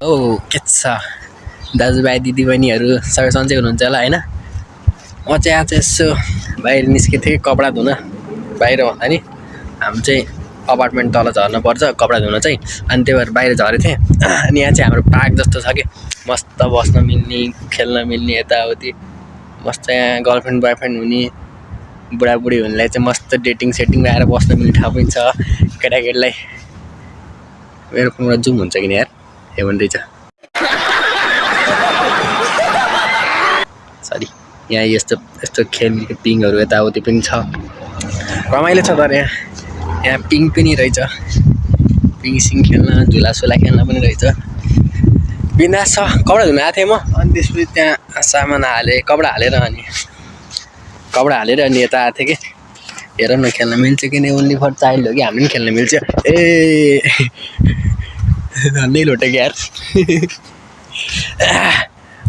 के छ दाजुभाइ दिदीबहिनीहरू सबै सन्चै हुनुहुन्छ होला हैन। म चाहिँ आज यसो बाहिर निस्केको थिएँ कपडा धुन। बाहिर भन्दा नि हाम्रो चाहिँ अपार्टमेन्ट तल झर्न पर्छ कपडा धुन चाहिँ, अनि त्यही भएर बाहिर झरेको थिएँ। अनि यहाँ चाहिँ हाम्रो पार्क जस्तो छ कि मस्त बस्न मिल्ने खेल्न मिल्ने यताउति मस्त यहाँ गर्लफ्रेन्ड बोयफ्रेन्ड हुने बुढाबुढी हुनेलाई चाहिँ मस्त डेटिङ सेटिङ आएर बस्न मिल्ने ठाउँ पनि छ। केटाकेटीलाई मेरो फोनमा जुम हुन्छ कि यार हे भन्दैछ सरी। यहाँ यस्तो खेल पिङहरू यताउति पनि छ, रमाइलो छ। तर यहाँ पिङ पनि रहेछ, पिङ सिङ खेल्न झुलासुला खेल्न पनि रहेछ, बिन्दास छ। कपडा धुन आएको थिएँ म, अनि त्यसपछि त्यहाँ सामान कपडा हालेर अनि यता आएको थिएँ कि हेर न खेल्न मिल्छ कि नै, ओन्ली फर चाइल्ड हो कि हामी पनि खेल्न मिल्छ। ए धन्दै लोटेको यार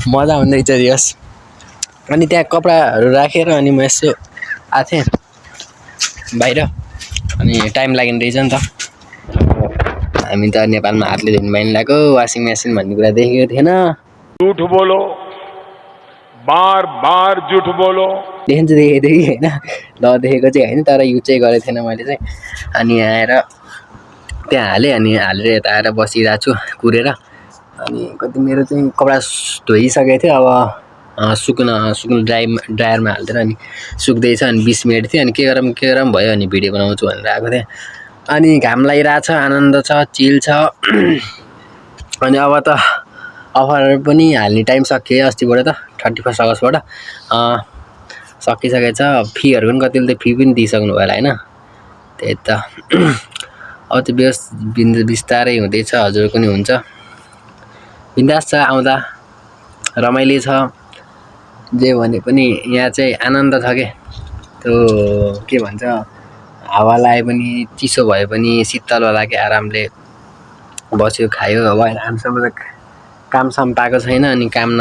मजा हुँदैछ यस। अनि त्यहाँ कपडाहरू राखेर अनि म यसो आएको थिएँ बाहिर, अनि टाइम लाग्ने रहेछ नि त। हामी त नेपालमा हातले धुन पाइनु लाग्यो, वासिङ मेसिन भन्ने कुरा देखेको थिएन। झुठ बोलो, बार बार झुठ बोलो। देखेको कि होइन, नदेखेको चाहिँ होइन, तर युज चाहिँ गरेको थिएन मैले चाहिँ। अनि आएर त्यहाँ हालेँ, अनि हालेर यता आएर बसिरहेको छु कुरेर। अनि कति मेरो चाहिँ कपडा धोइसकेको थियो, अब सुक्नु ड्रायरमा हालिदिएर अनि सुक्दैछ। अनि 20 मिनट थियो, अनि के गरम भयो, अनि भिडियो बनाउँछु भनेर आएको थिएँ। अनि घाम लागिरहेको छ, आनन्द छ, चिल छ। अनि अब त अफरहरू पनि हाल्ने टाइम सकियो अस्तिबाट त, 31 अगस्तबाट सकिसकेको छ। फीहरू पनि कतिले त फी पनि दिइसक्नु भयो होला होइन, त्यही त। अब त्यो बिस्तारै हुँदैछ, हजुरको नि हुन्छ। बिन्दास छ, आउँदा रमाइलो छ, जे भने पनि यहाँ चाहिँ आनन्द छ के। त्यो के भन्छ, हावा लाए पनि चिसो भए पनि शीतल होला कि आरामले बस्यो खायो। अब हामीसँग त कामसाम पाएको छैन, अनि काम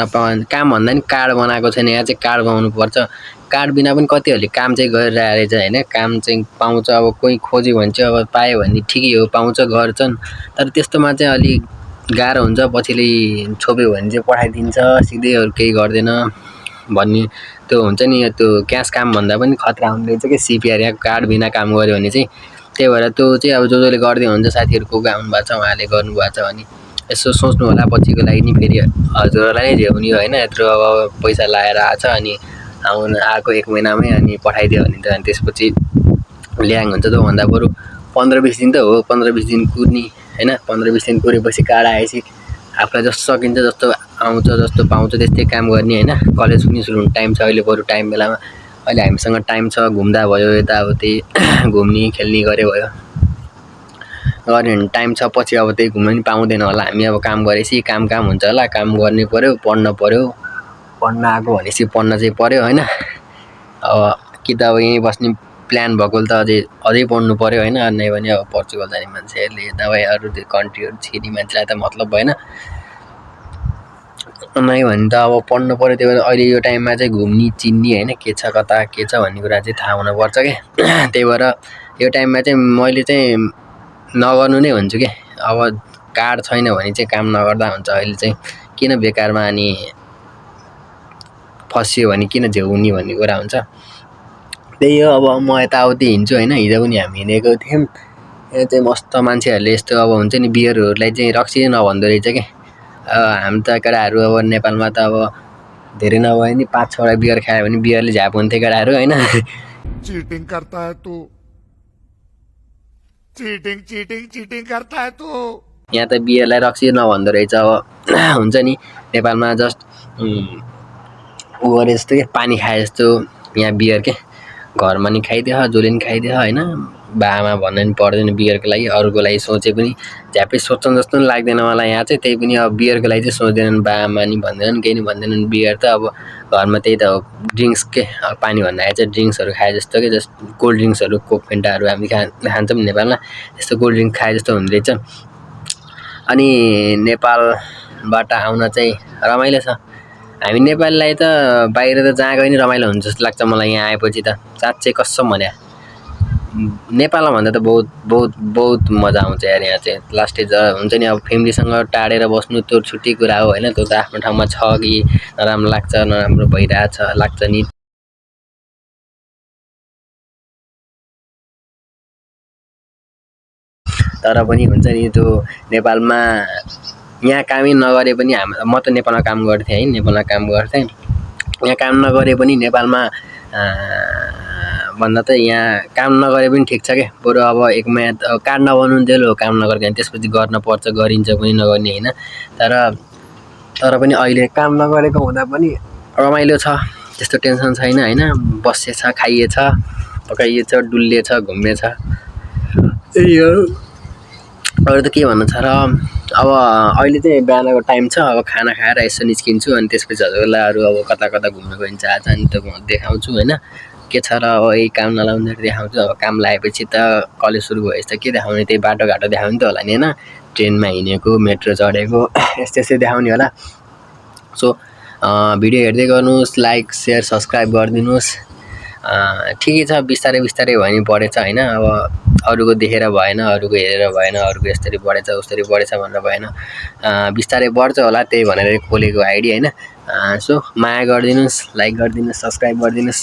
भन्दा नि कार्ड बनाएको छैन। यहाँ चाहिँ कार्ड बनाउनु पर्छ, कार्ड बिना पनि कतिहरूले काम चाहिँ गरिरहेको रहेछ होइन। काम चाहिँ पाउँछ, अब कोही खोज्यो भने चाहिँ अब पायो भने ठिकै हो, पाउँछ गर्छन्। तर त्यस्तोमा चाहिँ अलिक गाह्रो हुन्छ, पछिले छोप्यो भने चाहिँ पठाइदिन्छ सिधै, अरू केही गर्दैन भन्ने त्यो हुन्छ नि। त्यो क्यास काम भन्दा पनि खतरा हुने रहेछ कि सिपिआर यहाँ कार्ड बिना काम गऱ्यो भने चाहिँ। त्यही भएर त्यो चाहिँ अब जसले गर्दै हुन्छ, साथीहरू को आउनु भएको छ उहाँले गर्नुभएको छ भने यसो सोच्नु होला पछिको लागि नि। फेरि हजुरहरूलाई नै झ्याउने होइन, यत्रो अब पैसा लगाएर आएको छ, अनि आएको 1 महिनामै अनि पठाइदियो भने त त्यसपछि ल्याङ हुन्छ। त्योभन्दा बरु 15-20 दिन त हो, 15-20 दिन कुर्ने होइन। 15-20 दिन कुरेपछि कार्ड आएपछि आफूलाई जस्तो सकिन्छ, जस्तो आउँछ, जस्तो पाउँछ त्यस्तै काम गर्ने होइन। कलेज पनि सुरु हुने टाइम छ अहिले, बरु टाइम बेलामा अहिले हामीसँग टाइम छ। घुम्दा भयो, यताउति घुम्ने खेल्ने गरे भयो, गर्ने भने टाइम छ। पछि अब त्यही घुम्न पनि पाउँदैन होला हामी। अब काम गरेपछि काम हुन्छ होला, काम गर्ने पऱ्यो, पढ्न आएको भनेपछि पढ्न चाहिँ पऱ्यो होइन। अब कि त अब यहीँ बस्ने प्लान भएको त अझै पढ्नु पऱ्यो होइन। नै भने अब पोर्चुगल जाने मान्छेहरूले दबाई अरू कन्ट्रीहरू छिर्ने मान्छेलाई त मतलब भएन, नै भने त अब पढ्नु पऱ्यो। त्यही भएर अहिले यो टाइममा चाहिँ घुम्ने चिन्ने होइन, के छ कता के छ भन्ने कुरा चाहिँ थाहा हुनुपर्छ क्या। त्यही भएर यो टाइममा चाहिँ मैले चाहिँ नगर्नु नै भन्छु कि। अब कार्ड छैन भने चाहिँ काम नगर्दा हुन्छ। अहिले चाहिँ किन बेकारमा अनि फसियो भने किन झ्याउने भन्ने कुरा हुन्छ। त्यही हो, अब म यताउति हिँड्छु होइन। हिजो पनि हामी हिँडेको थियौँ, यहाँ चाहिँ मस्त मान्छेहरूले यस्तो अब हुन्छ नि बियरहरूलाई चाहिँ रक्सी नभन्दो रहेछ कि। हामी त केटाहरू अब नेपालमा त अब धेरै नभए नि 5-6 बियर खायो भने बियरले झ्याप हुन्थ्यो केटाहरू होइन। चीटिंग करता है तू, चीटिंग करता है तू। यहाँ त बियरलाई रक्सी नभन्दो रहेछ। अब हुन्छ नि नेपालमा जस्ट उ गरे जस्तो के, पानी खाए जस्तो यहाँ बियर के। घरमा नि खाइदियो, जसले नि खाइदियो होइन। बाआमा भन्न नि पर्दैन बियरको लागि, अरूको लागि सोचे पनि झ्यापै सोच्छन् जस्तो पनि लाग्दैन मलाई यहाँ चाहिँ। त्यही पनि अब बियरको लागि चाहिँ सोच्दैनन्, बाआमा नि भन्दैनन्, केही नि भन्दैनन्। बियर त अब घरमा त्यही त हो, ड्रिङ्क्स के। अब पानी भन्दाखेरि चाहिँ ड्रिङ्क्सहरू खाए जस्तो कि, जस्ट कोल्ड ड्रिङ्क्सहरू कोक फेन्टाहरू हामी खान्छौँ नेपालमा, त्यस्तो कोल्ड ड्रिङ्क खाए जस्तो हुँदो रहेछ। अनि नेपालबाट आउन चाहिँ रमाइलो छ। हामी नेपालीलाई त बाहिर त जहाँ गए नि रमाइलो हुन्छ जस्तो लाग्छ मलाई यहाँ आएपछि त, साँच्चै कसम भने। नेपालमा भन्दा त बहुत मजा आउँछ यार यहाँ चाहिँ। लास्ट हुन्छ नि अब फ्यामिलीसँग टाढेर बस्नु त्यो छुट्टी कुरा हो होइन, त्यो त आफ्नो ठाउँमा छ कि नराम्रो लाग्छ नराम्रो भइरहेछ लाग्छ नि। तर पनि हुन्छ नि त्यो नेपालमा यहाँ कामै नगरे पनि म त नेपालमा काम गर्थेँ है, नेपालमा काम गर्थेँ। यहाँ काम नगरे पनि नेपालमा भन्दा त यहाँ काम नगरे पनि ठिक छ क्या। बरु अब एक महिना कार्ड नबनाउन्थ्यो लो काम नगर्ने, त्यसपछि गर्न पर्छ, गरिन्छ पनि नगर्ने होइन। तर पनि अहिले काम नगरेको हुँदा पनि रमाइलो छ, त्यस्तो टेन्सन छैन होइन। बसेछ, खाइएछ, पकाइएछ, डुल्लिएछ, घुम्नेछ, त्यही हो। अरू त के भन्नु छ र। अब अहिले चाहिँ बिहानको टाइम छ, अब खाना खाएर यसो निस्किन्छु अनि त्यसपछि हजुरलाई अरू अब कता कता घुम्नु गइन्छ चाहन्छ अनि त म देखाउँछु होइन। के छ र अब यही काम नलाउँदाखेरि देखाउँछु। अब काम लगाएपछि त कलेज सुरु भएपछि त के देखाउने, त्यही बाटोघाटो देखाउने त होला नि होइन। ट्रेनमा हिँडेको, मेट्रो चढेको, यस्तै देखाउने होला। सो भिडियो हेर्दै गर्नुहोस्, लाइक सेयर सब्सक्राइब गरिदिनुहोस्। ठिकै छ, बिस्तारै बिस्तारै भयो नि बढेछ होइन। अब अरूको देखेर भएन, अरूको हेरेर भएन, अरूको यसरी बढेछ उसरी बढेछ भनेर भएन, बिस्तारै बढ्छ होला त्यही भनेर खोलेको आइडी होइन। सो माया गरिदिनुहोस्, लाइक गरिदिनुहोस्, सब्सक्राइब गरिदिनुहोस्।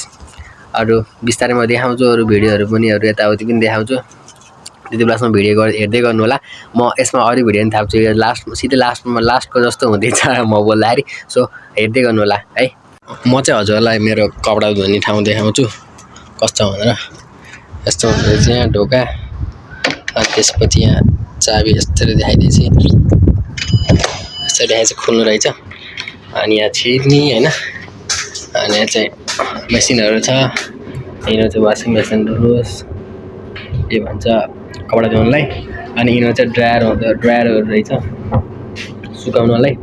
अरू बिस्तारै म देखाउँछु, अरू भिडियोहरू पनि अरू यताउति पनि देखाउँछु। त्यति बेलासम्म भिडियो हेर्दै गर्नु होला। म यसमा अरू भिडियो पनि थाप्छु, यो सिधै लास्टको जस्तो हुँदैछ म बोल्दाखेरि। सो हेर्दै गर्नु होला है। म चाहिँ हजुरलाई मेरो कपडा धुने ठाउँ देखाउँछु कस्तो भनेर। यस्तो हुँदो रहेछ यहाँ ढोका, अनि त्यसपछि यहाँ चाबी यस्तरी देखाइदिएपछि यस्तरी देखाएपछि खुल्नु रहेछ। अनि यहाँ छिर्ने होइन, अनि यहाँ चाहिँ मेसिनहरू छ। यिनीहरू चाहिँ वासिङ मेसिन होस् के भन्छ कपडा धुनलाई। अनि यिनीहरू चाहिँ ड्रायरहरू रहेछ सुकाउनलाई।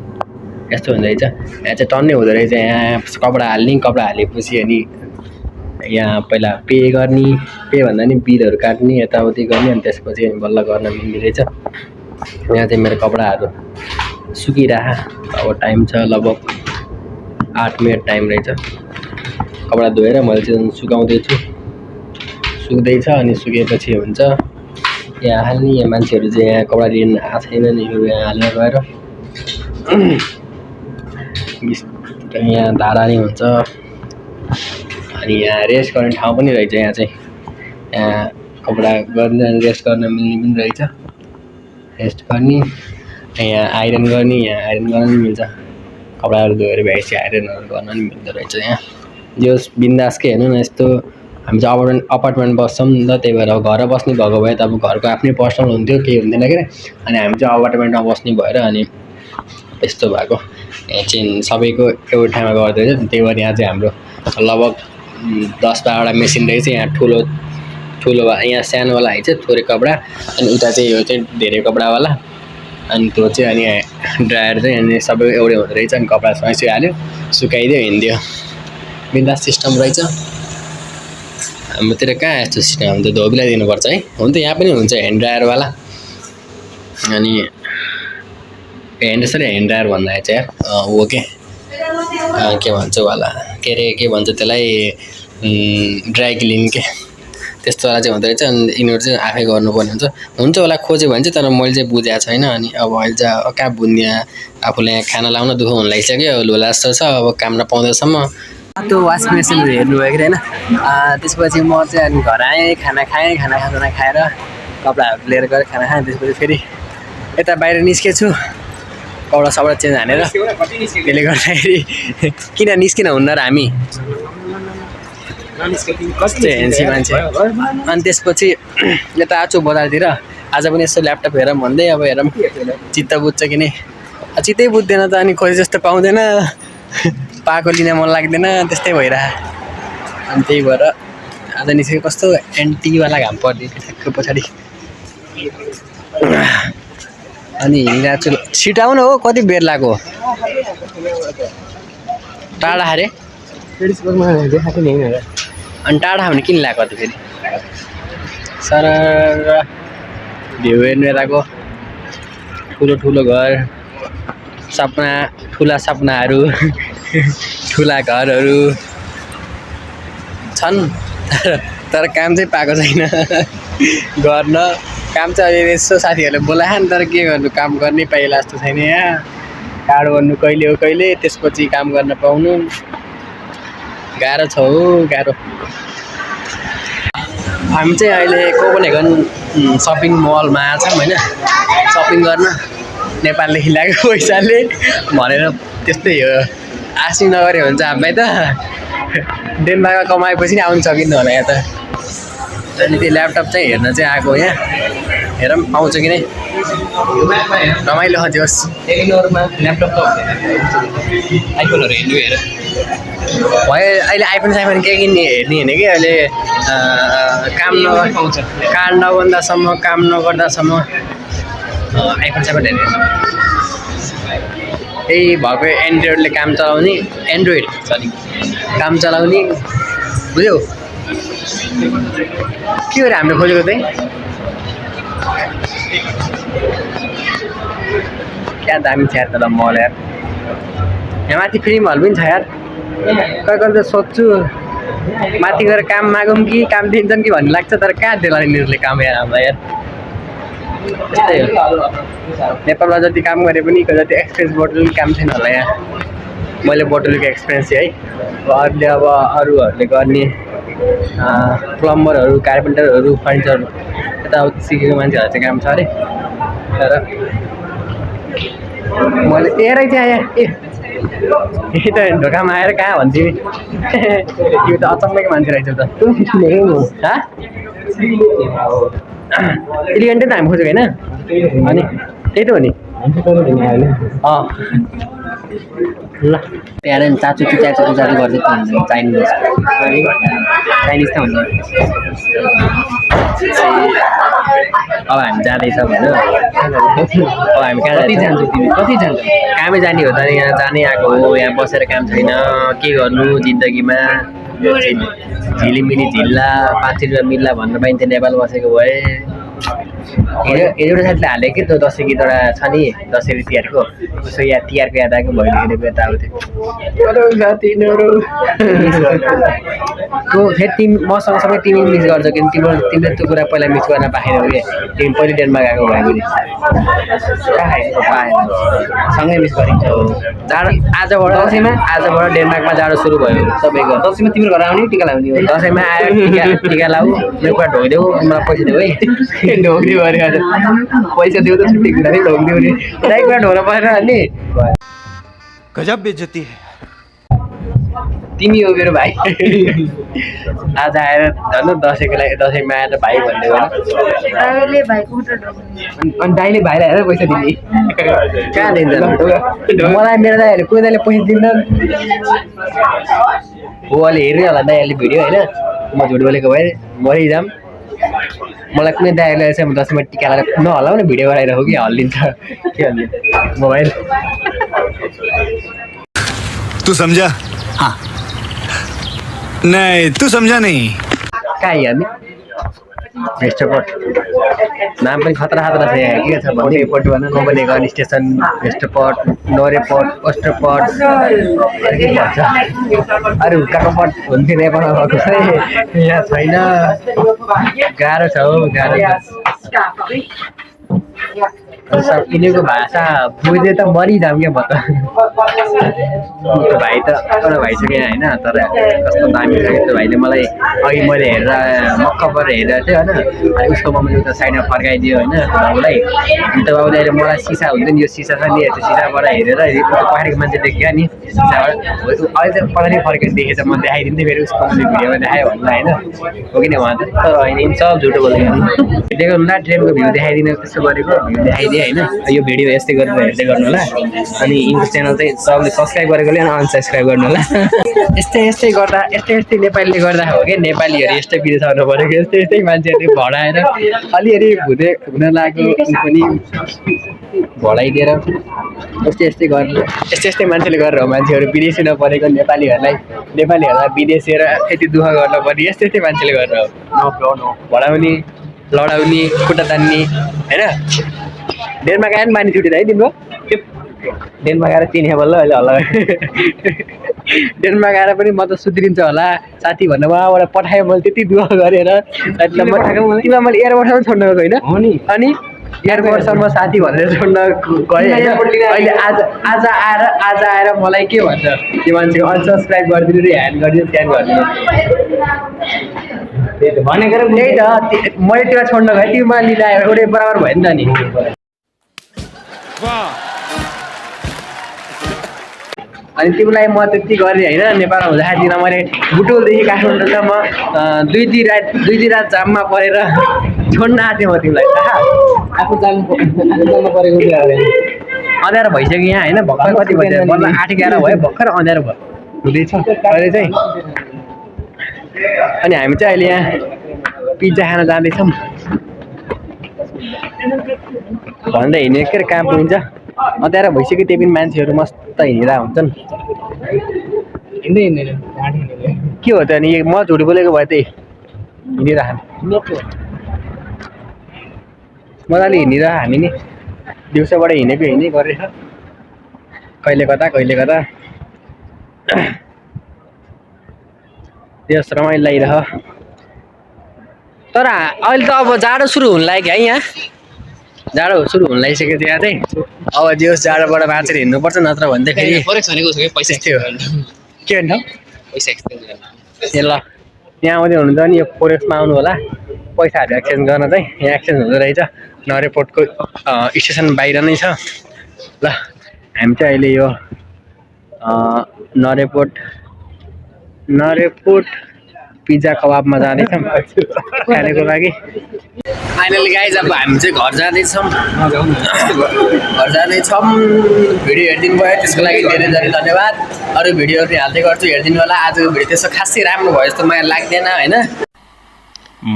यस्तो हुँदो रहेछ। यहाँ चाहिँ टन्नै हुँदो रहेछ, यहाँ कपडा हाल्ने, कपडा हालेपछि अनि यहाँ पहिला पे गर्ने, पे भन्दा नि बिलहरू काट्ने, यताउति गर्ने, अनि त्यसपछि अनि बल्ल गर्न मिल्ने रहेछ। यहाँ चाहिँ मेरो कपडाहरू सुकिरह, अब टाइम छ लगभग 8 मिनट टाइम रहेछ। कपडा धोएर मैले चाहिँ सुकाउँदैछु, सुक्दैछ। अनि सुकेपछि हुन्छ यहाँ हाल्ने। यहाँ मान्छेहरू चाहिँ यहाँ कपडा लिन आएको छैनन्, यहाँ हालेर गएर यहाँ धारा नै हुन्छ। अनि यहाँ रेस्ट गर्ने ठाउँ पनि रहेछ, यहाँ चाहिँ यहाँ कपडा गर्ने अनि रेस्ट गर्न मिल्ने पनि रहेछ। रेस्ट गर्ने, यहाँ आइरन गर्ने, यहाँ आइरन गर्न पनि मिल्छ। कपडाहरू धोएर भ्याएपछि आइरनहरू गर्न पनि मिल्दो रहेछ। यहाँ जो बिन्दासकै हेर्नु न, यस्तो हामी चाहिँ अपार्टमेन्ट बस्छौँ नि त, त्यही भएर अब घर बस्ने भएको भए त अब घरको आफ्नै पर्सनल हुन्थ्यो, केही हुँदैन के। अनि हामी चाहिँ अपार्टमेन्टमा बस्ने भएर अनि यस्तो भएको। यहाँ चाहिँ सबैको एउटा ठाउँमा गर्दो रहेछ, त्यही भएर यहाँ चाहिँ हाम्रो लगभग 10-12वटा मेसिन रहेछ। यहाँ ठुलो यहाँ सानोवाला है चाहिँ थोरै कपडा, अनि उता चाहिँ यो चाहिँ धेरै कपडावाला, अनि त्यो चाहिँ अनि ड्रायर चाहिँ अनि सबै एउटै हुँदो रहेछ। अनि कपडा सँगै हाल्यो, सुकाइदियो, हिँडिदियो, बिन्दास सिस्टम रहेछ। हाम्रोतिर कहाँ यस्तो सिस्टम, हामी त धोबीलाई दिनुपर्छ है। हुन त यहाँ पनि हुन्छ ह्यान्ड ड्रायरवाला, अनि ह्यान्ड ड्रायर भन्दा चाहिँ हो के भन्छ वाला, के अरे के भन्छ त्यसलाई, ड्राई क्लिन के त्यस्तोवाला चाहिँ हुँदो रहेछ। अनि यिनीहरू चाहिँ आफै गर्नुपर्ने हुन्छ होला खोज्यो भने चाहिँ। तर मैले चाहिँ बुझेको छैन। अनि अब अहिले चाहिँ कहाँ बुझ्ने, आफूलाई यहाँ खाना लाउन दुःख हुन लागिसक्यो, लोला जस्तो छ अब काम नपाउँदैसम्म। त्यो वासिङ मेसिनहरू हेर्नुभयो कि होइन। त्यसपछि म चाहिँ अनि घर आएँ, खाना खाएँ, खाना खाएर कपडाहरू लिएर गएर खाना खाएँ। त्यसपछि फेरि यता बाहिर निस्केछु कपडा सपडा चेन्ज हानेर। त्यसले गर्दाखेरि किन निस्किन हुन्न र हामी, कस्तो हेन्सी मान्छे। अनि त्यसपछि यता आएको छु बजारतिर। आज पनि यसो ल्यापटप हेरौँ भन्दै, अब हेरौँ चित्त बुझ्छ कि नै, चित्तै बुझ्दैन त। अनि खोजे जस्तो पाउँदैन, पाएको लिन मन लाग्दैन, त्यस्तै भइरह। अनि त्यही भएर आज निस्केको। कस्तो एन्टीवाला घाम पर्ने ठ्याक्क पछाडि। अनि हिँडिरहेको छु। छिटो आउन हो, कति बेर लाग्यो। टाढा अरे अनि टाढा भने किन लाग्यो त फेरि। सर भ्यू हेर्नु यताको, ठुलो घर, सपना, ठुला सपनाहरू, ठुला घरहरू छन्, तर तर काम चाहिँ पाएको छैन गर्न काम चाहिँ अहिले यसो साथीहरूले बोलाए नि तर के गर्नु काम गर्नै पाइला जस्तो छैन यहाँ कार्ड गर्नु कहिले हो कहिले त्यसपछि काम गर्न पाउनु गाह्रो छ हो गाह्रो हामी चाहिँ अहिले कोपेनहेगन सपिङ मलमा छौँ होइन सपिङ गर्न नेपालदेखि ल्याएको पैसाले भनेर त्यस्तै हो आशी नगरे हुन्छ हामीलाई त डेनमार्कमा कमाएपछि नि आउनु सकिन्न होला यहाँ त अनि त्यो ल्यापटप चाहिँ हेर्न चाहिँ आएको यहाँ हेरौँ पाउँछ कि नै रमाइलो होस् टेलिनोरमा ल्यापटप त आइफोनहरू हेर्नु हेर भयो अहिले आइफोन साइफोन केही किन्ने हेर्ने होइन कि अहिले काम नगर्दासम्म काम नगर्दासम्म आइफोन साइफोन हेर्ने त्यही भएको एन्ड्रोइडले काम चलाउने एन्ड्रोइड सरी काम चलाउने बुझ्यौ के गरेर हामीले खोजेको चाहिँ क्या दामी छ यार तर मल यार यहाँ माथि फिल्म हल पनि छ यार कहिले कहिले त सोध्छु माथि गएर काम मागौँ कि काम दिन्छन् कि भन्ने लाग्छ तर कहाँ देला यिनीहरूले काम यार हामीलाई यार त्यस्तै हो नेपालमा जति काम गरे पनि जति एक्सपिरियन्स बोटल काम छैन होला यहाँ मैले बोटलको एक्सपिरियन्स चाहिँ है अरूले अब अरूहरूले गर्ने प्लम्बरहरू कार्पेन्टरहरू फर्निचरहरू यताउति सिकेको मान्छेहरू चाहिँ काम छ अरे तर मैले तेरै चाहिँ आएँ यही त ढोकामा आएर कहाँ भन्थ्यो त्यो त अचम्मैको मान्छे रहेछ त एलिगेन्टै त हामी खोजेको होइन अनि त्यही त हो नि ल त्यहाँ चाचु चाचु गर्दै चाइनिज चाइनिज त हुन्छ अब हामी जाँदैछौँ होइन अब हामी कहाँ जान्छौँ कति जान्छौँ कामै जाने हो त यहाँ जानै आएको हो यहाँ बसेर काम छैन के गर्नु जिन्दगीमा झिलिमिली झिल्ला 5 रुपियाँ मिल्ला भन्न पाइन्थ्यो नेपाल बसेको भए एउटा साथीले हालेको कि त्यो दसैँ गीत एउटा छ नि दसैँ तिहारको उसो यहाँ तिहारको याद आएको भैलो खेलेको यता आउँथ्यो फेरि मसँग सँगै तिमी मिस गर्छौ कि तिमीले त्यो कुरा पहिला मिस गर्न पाएनौ कि तिमी पहिले डेनमार्क गएको भयो भने पाएन सँगै मिस गरिन्छौ जाडो आजबाट डेनमार्कमा जाडो सुरु भयो सबैको दसैँमा तिम्रो घर आउने टिका लाउने हो दसैँमा आएर टिका लाऊ मेरो कुरा ढोकिदेऊ मलाई पैसा देऊ है ढोक्दियो अरे पैसा देऊ त छुट्टी कुरा है ढोक्दियो नि दाइ कुरा ढोक्न परेन अनि गजब बेइज्जती है तिमी हो मेरो भाइ आज आएर झन् दसैँको लागि दसैँमा आएर भाइ भन्दै होइन अनि दाइले भाइलाई हेरेर पैसा दिने कहाँ दिन्छ मलाई मेरो दाइहरूले कोही दाइले पैसा दिँदैन हो अहिले हेर्ने होला दाइहरूले भिडियो होइन म झुट बोलेको भए मरै जाम मलाई कुनै दाइहरूले चाहिँ म दसैँमा टिका लगाएर नहलाउ न भिडियो गराइरहेको कि हल्लिन्छ के हल्लिन्छ मोबाइल तू समझा हाँ नहीं तू समझा नहीं कहाँ हेर्ने भेस्टपट नाम पनि खतरा खतरा छ यहाँ के छ भने कोपेनहेगन स्टेसन भेस्टपट नोरेपट ओस्टरपट के भन्छ अरू काकोपट हुन्थ्यो नेपालमा भएको चाहिँ यहाँ छैन गाह्रो छ हौ गाह्रो यिनीहरूको भाषा बुझ्दै त मरिजाम क्या म त भाइ त एउटा भाइ छ क्या होइन तर कस्तो दामी छ त्यो भाइले मलाई अघि मैले हेर्दा मक्क परेर हेरेको थिएँ होइन अनि उसको मम्मीले उता साइडमा फर्काइदियो होइन बाबुलाई अन्त बाबुले अहिले मलाई सिसा हुन्छ नि यो सिसा छ नि त्यो सिसाबाट हेरेर पहाडको मान्छे देख्यो नि सिसाबाट अहिले चाहिँ पछाडि फर्केर देखेछ म देखाइदिन्थेँ फेरि उसको मैले भिडियोमा देखाएँ भन्नु होइन हो कि उहाँ त तर होइन सब झुटो बोलेको देखाउनु होला ट्रेनको भ्यू देखाइदिनु त्यसो गरेको भ्यू देखाइदिएँ होइन यो भिडियो यस्तै गरेर हेर्दै गर्नु होला अनि इङ्ग्लिस च्यानल चाहिँ सबले सब्सक्राइब गरेकोले अनि अनसब्सक्राइब गर्नु होला यस्तै गर्दा यस्तै नेपालीले गर्दा हो कि नेपालीहरू यस्तै विदेश आउनु पऱ्यो यस्तै मान्छेहरूले भडाएर अलिअलि हुन लाग्यो पनि भडाइदिएर यस्तै गर्नु यस्तै मान्छेले गरेर हो मान्छेहरू विदेशी नपरेको नेपालीहरूलाई विदेशिएर यति दुःख गर्नु पर्ने यस्तै मान्छेले गरेर हो भडाउने लडाउने खुट्टा तान्ने होइन डेनमार्क आएर मानि छुटेर है तिम्रो डेनमार्क आएर चिने बल्ल अहिले हल्ला ट्रेनमा गएर पनि म त सुध्रिन्छ होला साथी भनेर उहाँबाट पठाएँ मैले त्यति दुःख गरेर तिमीलाई मैले एयरपोर्टसम्म छोड्न गएको होइन अनि एयरपोर्टसम्म साथी भनेर छोड्न गएँ होइन अहिले आज आएर मलाई के भन्छ त्यो मान्छेको अनसब्सक्राइब गरिदिनु र ह्यान्ड गरिदिनु स्क्यान गरिदिनु त्यही त मैले त्यसलाई छोड्न गएँ तिमीमा लिएर आयो एउटै बराबर भयो नि त नि अनि तिमीलाई म त्यति गरेँ होइन नेपालमा हुँदाखेरि मैले बुटोलदेखि काठमाडौँसम्म दुई दुई रात जाममा परेर छोड्न आएको थिएँ म तिमीलाई आफू जाममा परेको अँध्यारो भइसक्यो यहाँ होइन भर्खर कति बज्यो बल्ल 8-11 भयो भर्खर अँध्यारो भयो हुँदैछ अहिले चाहिँ अनि हामी चाहिँ अहिले यहाँ पिज्जा खान जाँदैछौँ भन्दै हिँडेको के अरे कहाँ पुगिन्छ अँध्यारो भइसक्यो त्यही पनि मान्छेहरू मस्त हिँडिरहेको हुन्छन् के हो त अनि म झुट बोलेको भए त्यही हिँडिरहेको मजाले हिँडिरह हामी नि दिउँसोबाट हिँडेको हिँडै गरेछ कहिले कता त्यस रमाइलो लागिरह तर अहिले त अब जाडो सुरु हुन लाग्यो है यहाँ जाडो सुरु हुन लागिसक्यो त्यहाँ चाहिँ अब दिवस जाडोबाट बाँचेर हिँड्नुपर्छ नत्र भने त फेरि पैसा थियो के भन्छ पैसा एक्सचेन्ज ल यहाँ आउँदै हुनुहुन्छ नि यो फोरेस्टमा आउनु होला पैसाहरू एक्सचेन्ज गर्न चाहिँ यहाँ एक्सचेन्ज हुँदो रहेछ नरेपोर्टको स्टेसन बाहिर नै छ ल हामी चाहिँ अहिले यो नरेपोर्ट पिज्जा कबाबमा जाँदैछौँ खानेको लागि फाइनली गाइज अब हामी चाहिँ घर जाँदैछौँ भिडियो हेरिदिनु भयो त्यसको लागि धेरै धेरै धन्यवाद अरू भिडियोहरू पनि हाल्दै गर्छु हेरिदिनु होला आजको भिडियो त्यस्तो खासै राम्रो भयो जस्तो मलाई लाग्दैन होइन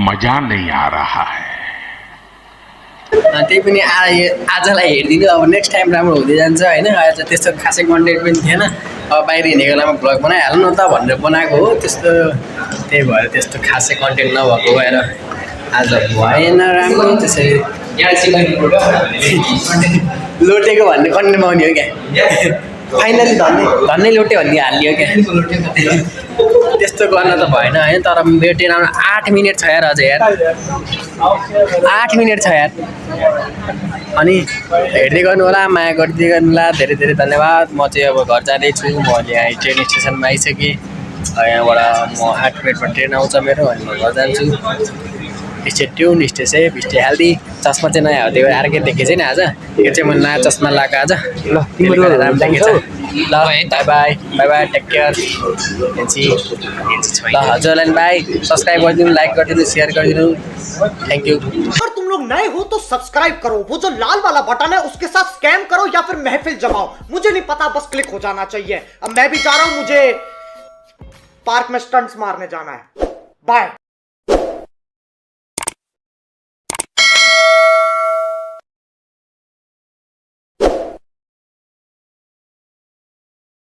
मजा नहीं आ रहा है त्यही पनि आजलाई हेरिदिनु अब नेक्स्ट टाइम राम्रो हुँदै जान्छ होइन आज त्यस्तो खासै कन्टेन्ट पनि थिएन अब बाहिर हिँडेको बेलामा भ्लग बनाइहाल्नु न त भनेर बनाएको हो त्यस्तो त्यही भएर त्यस्तो खासै कन्टेन्ट नभएको भएर आज भएन राम्रो त्यसरी लोटेको भन्ने कन्टेन्टमा आउने हो क्या फाइनली धन्नै लोटे भन्ने हालियो क्या त्यस्तो गर्न त भएन होइन तर मेरो ट्रेन आउन 8 मिनट छ यार अझै यार 8 मिनट छ यार अनि हेर्दै गर्नु होला माया गर्दै गर्नु होला धेरै धेरै धन्यवाद म चाहिँ अब घर जाँदैछु म अहिले यहाँ ट्रेन स्टेसनमा आइसकेँ यहाँबाट म 8 मिनटमा ट्रेन आउँछ मेरो अनि म घर जान्छु stay tune stay safe stay healthy चस्मा चाहिँ नयाँ हो त्यही भएर अर्कै देखेको छैन आज यो चाहिँ मैले नयाँ चस्मा लगाएको आज ल तिम्रो राम्रो देखेछ ल बाई बाई टेक केयर ल हजुरलाई बाई सब्सक्राइब गरिदिनु लाइक गरिदिनु शेयर गरिदिनु थैंक यू अगर तुम लोग नए हो तो सब्सक्राइब करो वो जो लाल वाला बटन है उसके साथ स्कैम करो या फिर महफिल जमाओ मुझे नहीं पता बस क्लिक हो जाना चाहिए अब मैं भी जा रहा हूं मुझे पार्क में स्टंट्स मारने जाना है बाय